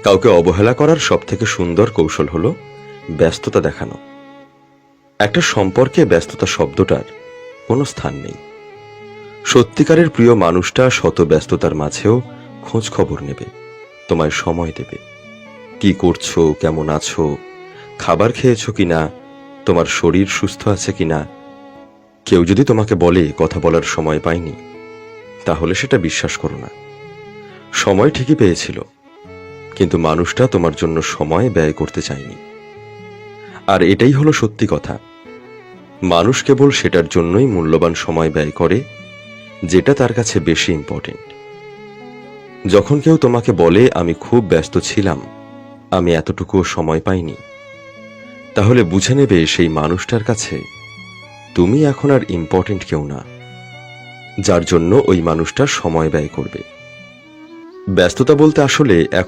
কাউকে অবহেলা করার সবথেকে সুন্দর কৌশল হলো ব্যস্ততা দেখানো। একটা সম্পর্কে ব্যস্ততা শব্দটার কোনো স্থান নেই। সত্যিকারের প্রিয় মানুষটা শত ব্যস্ততার মাঝেও খোঁজ খবর নেবে, তোমায় সময় দেবে। কি করছো, কেমন আছো, খাবার খেয়েছো কিনা, তোমার শরীর সুস্থ আছে কিনা। কেউ যদি তোমাকে বলে কথা বলার সময় পাইনি, তাহলে সেটা বিশ্বাস করো না। সময় ঠিকই পেয়েছিল, কিন্তু মানুষটা তোমার জন্য সময় ব্যয় করতে চায়নি। আর এটাই হলো সত্যি কথা। মানুষ কেবল সেটার জন্যই মূল্যবান সময় ব্যয় করে যেটা তার কাছে বেশি ইম্পর্টেন্ট। যখন কেউ তোমাকে বলে আমি খুব ব্যস্ত ছিলাম, আমি এতটুকুও সময় পাইনি, তাহলে বুঝে নেবে সেই মানুষটার কাছে তুমি এখন আর ইম্পর্টেন্ট কেউ না, যার জন্য ওই মানুষটা সময় ব্যয় করবে। ব্যস্ততা বলতে আসলে এখন